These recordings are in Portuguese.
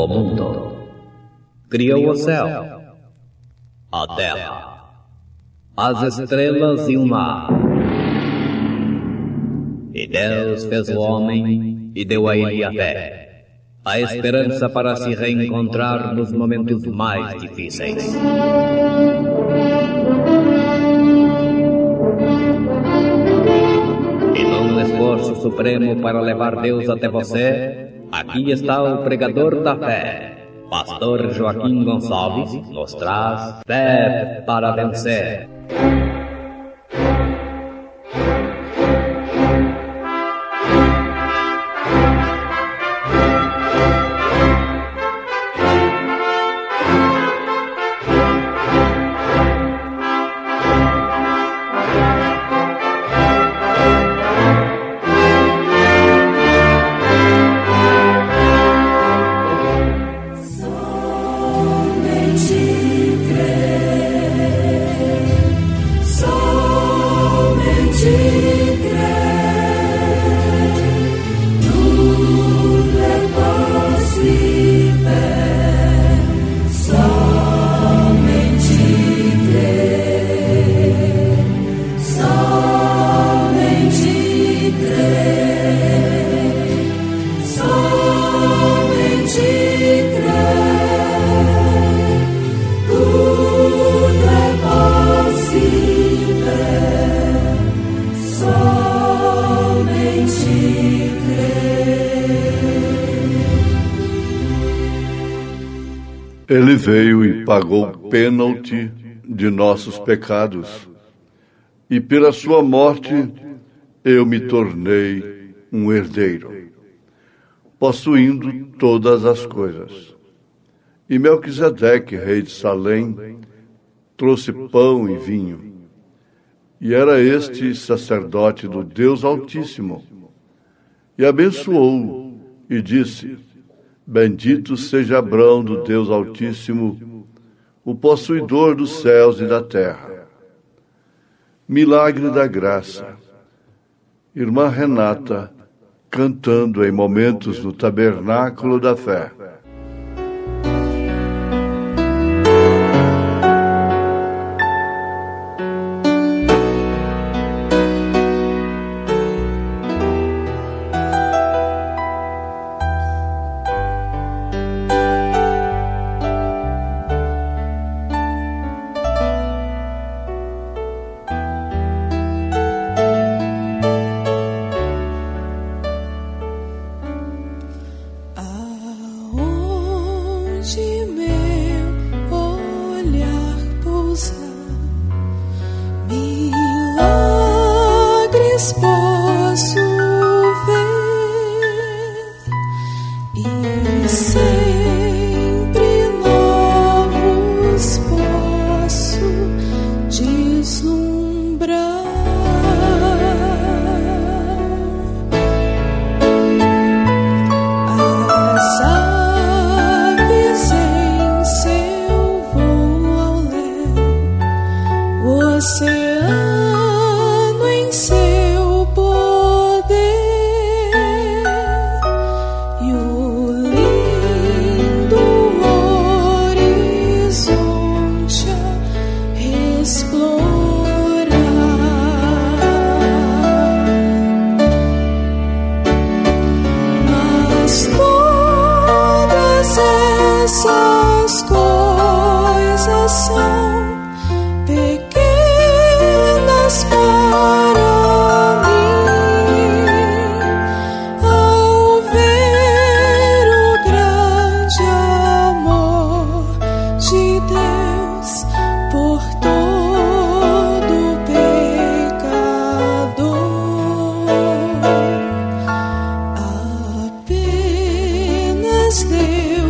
mundo, criou o céu, a terra, as estrelas e o mar. E Deus fez o homem e deu a ele a fé, a esperança para se reencontrar nos momentos mais difíceis. E num esforço supremo para levar Deus até você, aqui está o pregador da fé. Pastor Joaquim Gonçalves nos traz fé para vencer. Ele veio e pagou o pênalti de nossos pecados, e pela sua morte eu me tornei um herdeiro, possuindo todas as coisas. E Melquisedeque, rei de Salém, trouxe pão e vinho, e era este sacerdote do Deus Altíssimo, e abençoou e disse: Bendito seja Abrão do Deus Altíssimo, o possuidor dos céus e da terra. Milagre da graça. Irmã Renata, cantando em momentos no Tabernáculo da Fé.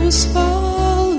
Deus falou.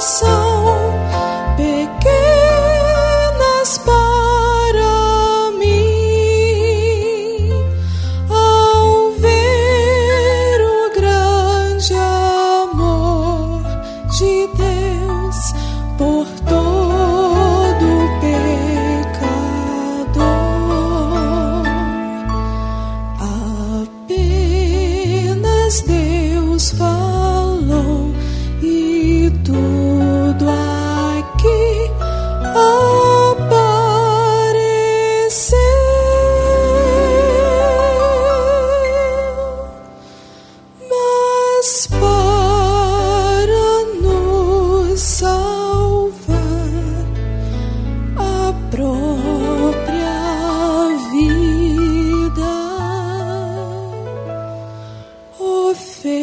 são pequenas para mim, ao ver o grande amor de Deus por todo pecador. Apenas Deus falou e tudo aqui apareceu. Mas para nos salvar, a própria vida ofereceu.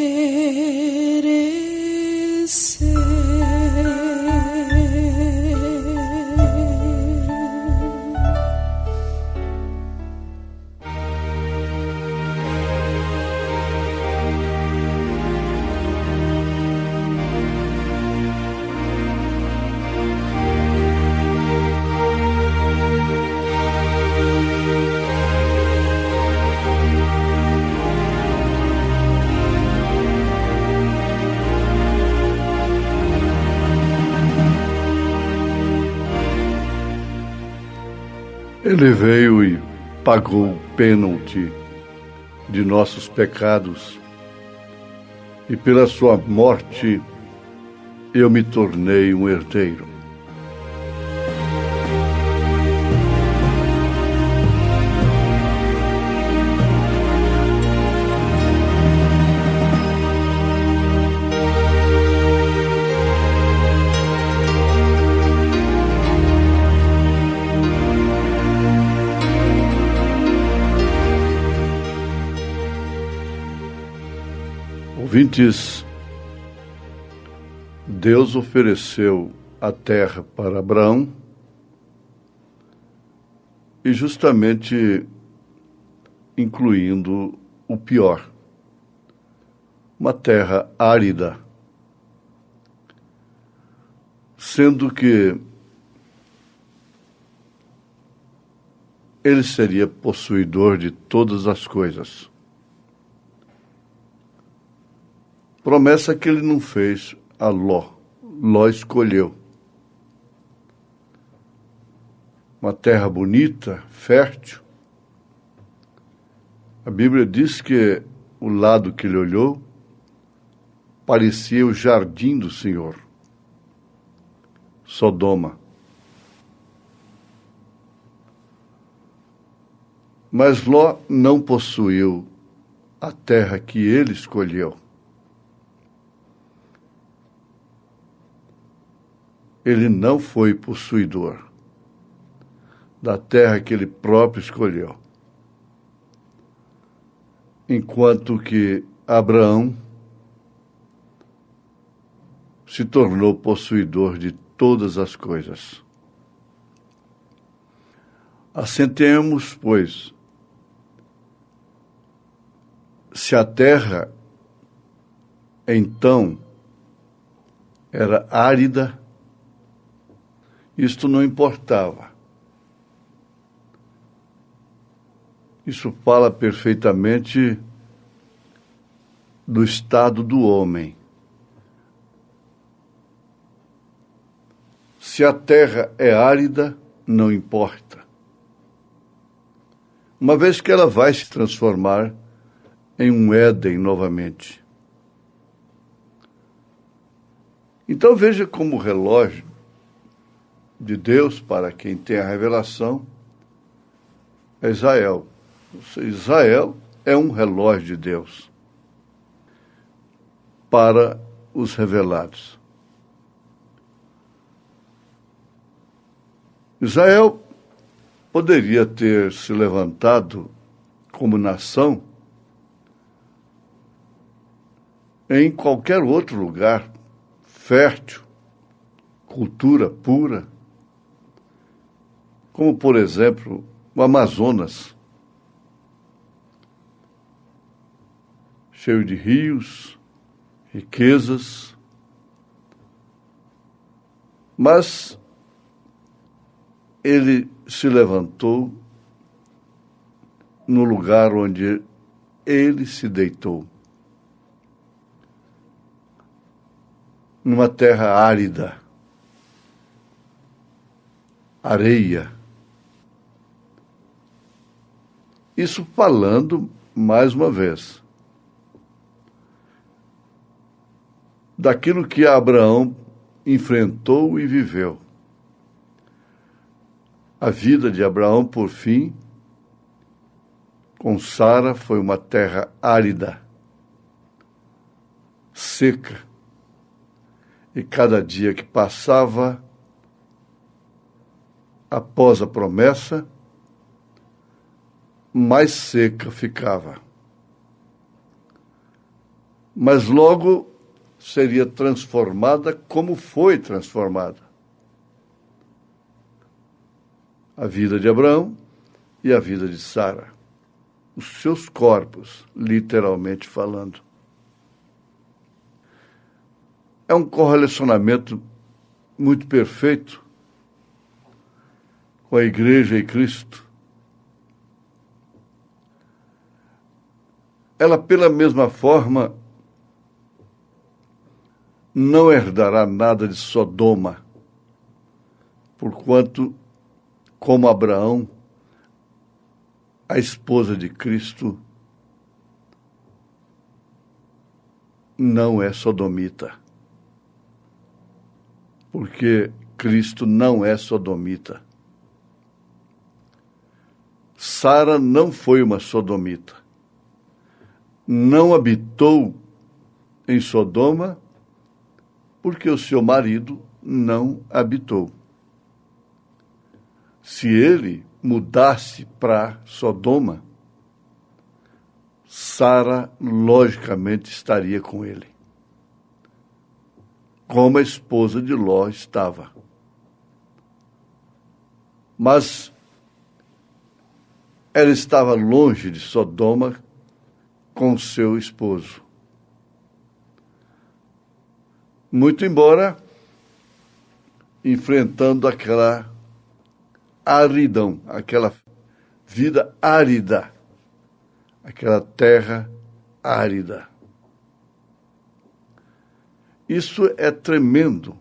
Ele veio e pagou o pênalti de nossos pecados, e pela sua morte eu me tornei um herdeiro. Ouvintes, Deus ofereceu a terra para Abraão e justamente incluindo o pior, uma terra árida, sendo que ele seria possuidor de todas as coisas. Promessa que ele não fez a Ló. Ló escolheu. Uma terra bonita, fértil. A Bíblia diz que o lado que ele olhou parecia o jardim do Senhor. Sodoma. Mas Ló não possuiu a terra que ele escolheu. Ele não foi possuidor da terra que ele próprio escolheu. Enquanto que Abraão se tornou possuidor de todas as coisas. Assentemos, pois, se a terra então era árida, isto não importava. Isso fala perfeitamente do estado do homem. Se a terra é árida, não importa. Uma vez que ela vai se transformar em um Éden novamente. Então veja como o relógio de Deus, para quem tem a revelação, é Israel. Israel é um relógio de Deus para os revelados. Israel poderia ter se levantado como nação em qualquer outro lugar fértil, cultura pura, como, por exemplo, o Amazonas, cheio de rios, riquezas, Mas ele se levantou no lugar onde ele se deitou, numa terra árida, areia. Isso falando, mais uma vez, daquilo que Abraão enfrentou e viveu. A vida de Abraão, por fim, com Sara, foi uma terra árida, seca. E cada dia que passava, após a promessa, mais seca ficava. Mas logo seria transformada como foi transformada a vida de Abraão e a vida de Sara. Os seus corpos, literalmente falando. É um correlacionamento muito perfeito com a igreja e Cristo. Ela, pela mesma forma, não herdará nada de Sodoma, porquanto, como Abraão, a esposa de Cristo não é sodomita, porque Cristo não é sodomita. Sara não foi uma sodomita, não habitou em Sodoma, porque o seu marido não habitou. Se ele mudasse para Sodoma, Sara logicamente estaria com ele, como a esposa de Ló estava. Mas ela estava longe de Sodoma com seu esposo. Muito embora enfrentando aquela aridão, aquela vida árida, aquela terra árida. Isso é tremendo.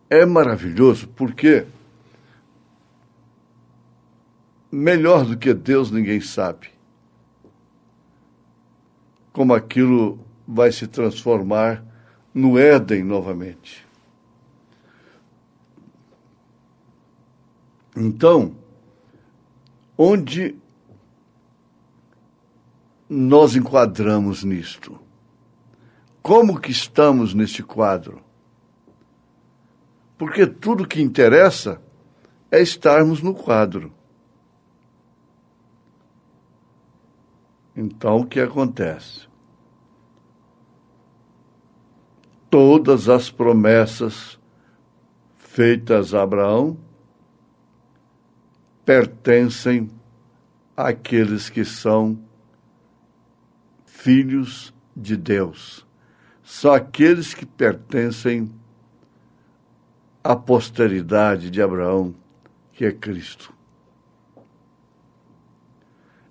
É maravilhoso, porque melhor do que Deus ninguém sabe como aquilo vai se transformar no Éden novamente. Então, onde nós enquadramos nisto? Como que estamos neste quadro? Porque tudo que interessa é estarmos no quadro. Então, o que acontece? Todas as promessas feitas a Abraão pertencem àqueles que são filhos de Deus. São aqueles que pertencem à posteridade de Abraão, que é Cristo.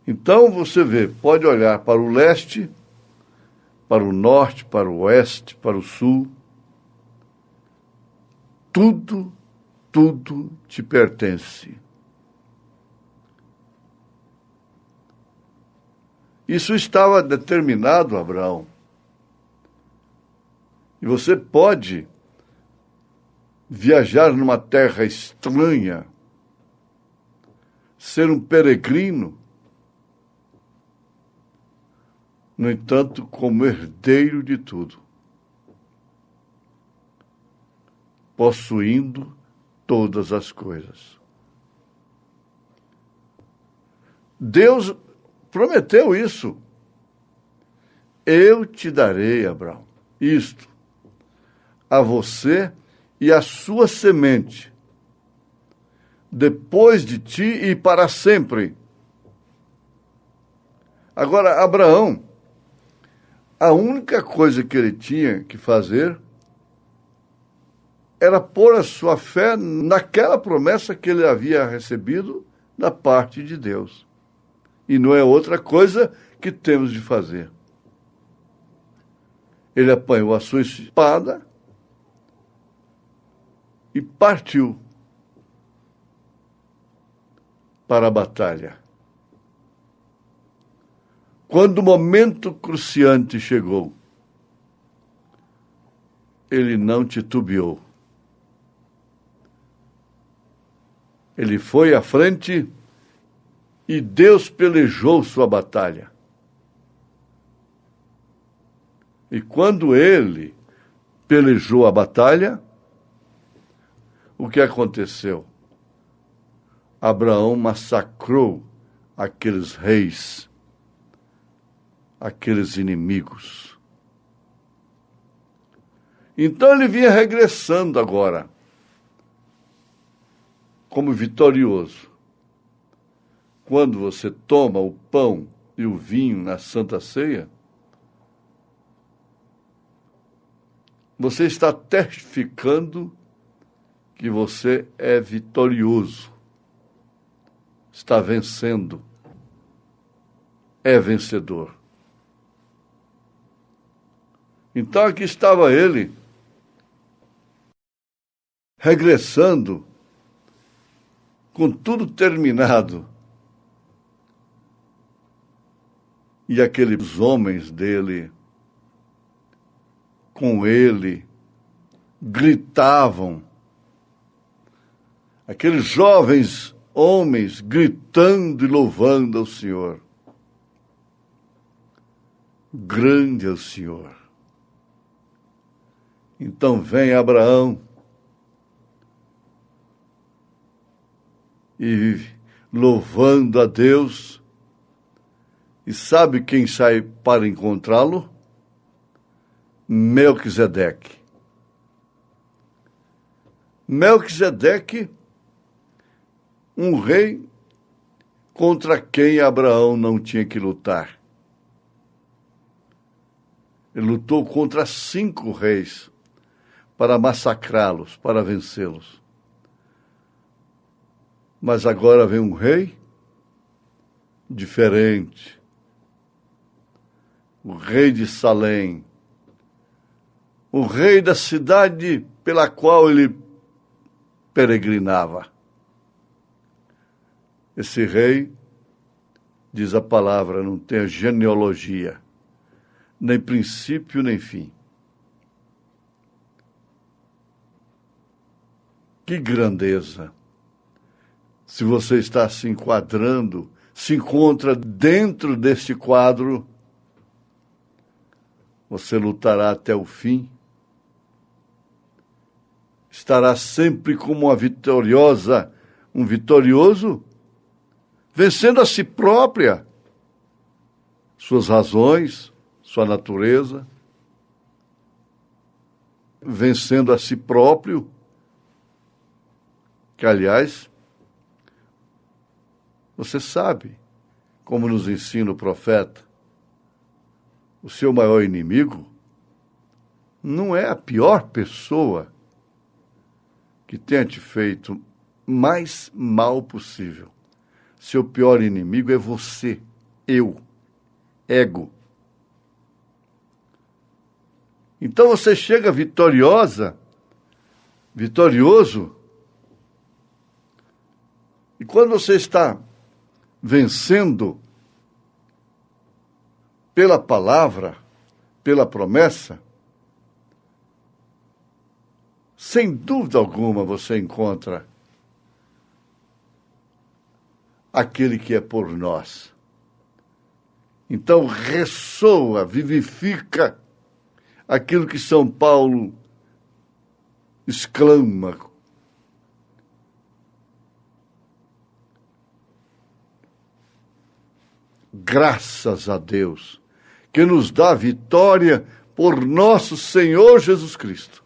Então você vê, pode olhar para o leste, para o norte, para o oeste, para o sul. Tudo te pertence. Isso estava determinado, Abraão. E você pode viajar numa terra estranha, ser um peregrino, no entanto, como herdeiro de tudo, possuindo todas as coisas. Deus prometeu isso. Eu te darei, Abraão, isto, a você e a sua semente, depois de ti e para sempre. Agora, Abraão, a única coisa que ele tinha que fazer era pôr a sua fé naquela promessa que ele havia recebido da parte de Deus. E não é outra coisa que temos de fazer. Ele apanhou a sua espada e partiu para a batalha. Quando o momento cruciante chegou, ele não titubeou. Ele foi à frente e Deus pelejou sua batalha. E quando ele pelejou a batalha, o que aconteceu? Abraão massacrou aqueles reis, aqueles inimigos. Então ele vinha regressando agora, como vitorioso. Quando você toma o pão e o vinho na Santa Ceia, você está testificando que você é vitorioso, está vencendo, é vencedor. Então aqui estava ele, regressando, com tudo terminado. E aqueles homens dele, com ele, gritavam. Aqueles jovens homens gritando e louvando ao Senhor. Grande é o Senhor. Então vem Abraão e louvando a Deus. E sabe quem sai para encontrá-lo? Melquisedeque. Melquisedeque, um rei contra quem Abraão não tinha que lutar. Ele lutou contra 5 reis para massacrá-los, para vencê-los. Mas agora vem um rei diferente. O rei de Salém. O rei da cidade pela qual ele peregrinava. Esse rei, diz a palavra, não tem genealogia, nem princípio, nem fim. Que grandeza! Se você está se enquadrando, se encontra dentro deste quadro, você lutará até o fim. Estará sempre como uma vitoriosa, um vitorioso, vencendo a si própria, suas razões, sua natureza, vencendo a si próprio, que, aliás, você sabe, como nos ensina o profeta, o seu maior inimigo não é a pior pessoa que tenha te feito mais mal possível. Seu pior inimigo é você, eu, ego. Então você chega vitorioso, e quando você está vencendo pela palavra, pela promessa, sem dúvida alguma você encontra aquele que é por nós. Então ressoa, vivifica aquilo que São Paulo exclama. Graças a Deus, que nos dá vitória por nosso Senhor Jesus Cristo.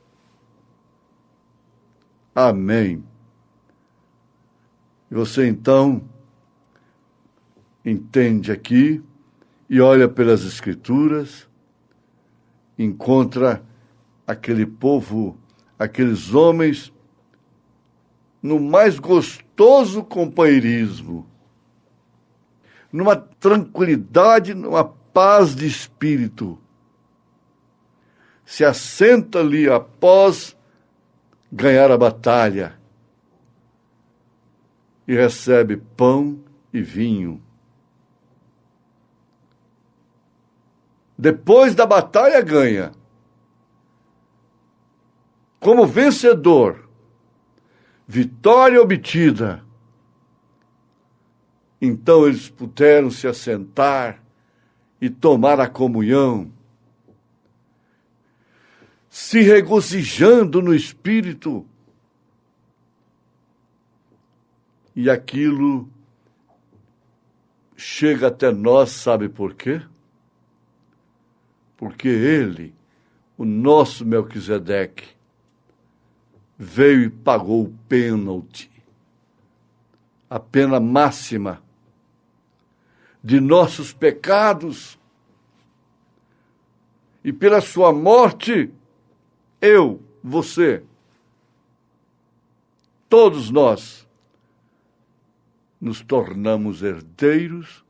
Amém. E você então entende aqui e olha pelas Escrituras, encontra aquele povo aqueles homens no mais gostoso companheirismo, numa tranquilidade, numa paz de espírito. Se assenta ali após ganhar a batalha e recebe pão e vinho. Depois da batalha ganha. Como vencedor, vitória obtida. Então eles puderam se assentar e tomar a comunhão, se regozijando no Espírito. E aquilo chega até nós, sabe por quê? Porque ele, o nosso Melquisedeque, veio e pagou o pênalti, a pena máxima de nossos pecados. E pela sua morte, eu, você, todos nós, nos tornamos herdeiros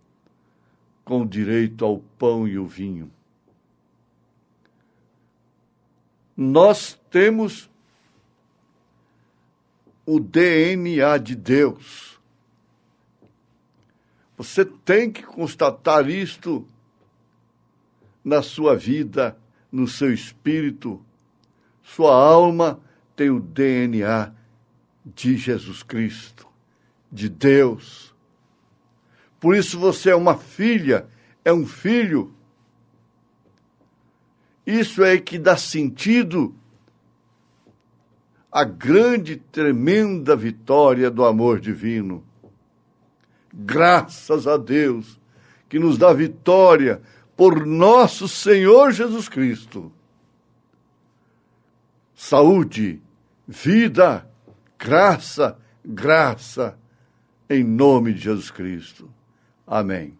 com direito ao pão e o vinho. Nós temos o DNA de Deus. Você tem que constatar isto na sua vida, no seu espírito. Sua alma tem o DNA de Jesus Cristo, de Deus. Por isso você é uma filha, é um filho. Isso é que dá sentido à grande, tremenda vitória do amor divino. Graças a Deus que nos dá vitória por nosso Senhor Jesus Cristo. Saúde, vida, graça, graça, em nome de Jesus Cristo. Amém.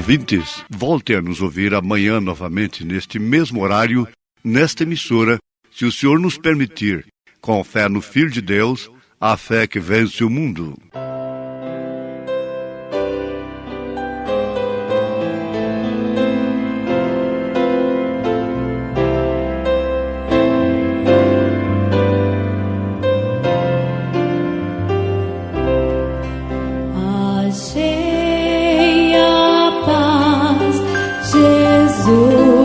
Ouvintes, volte a nos ouvir amanhã novamente, neste mesmo horário, nesta emissora, se o Senhor nos permitir, com fé no Filho de Deus, a fé que vence o mundo. Seu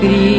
Cristo.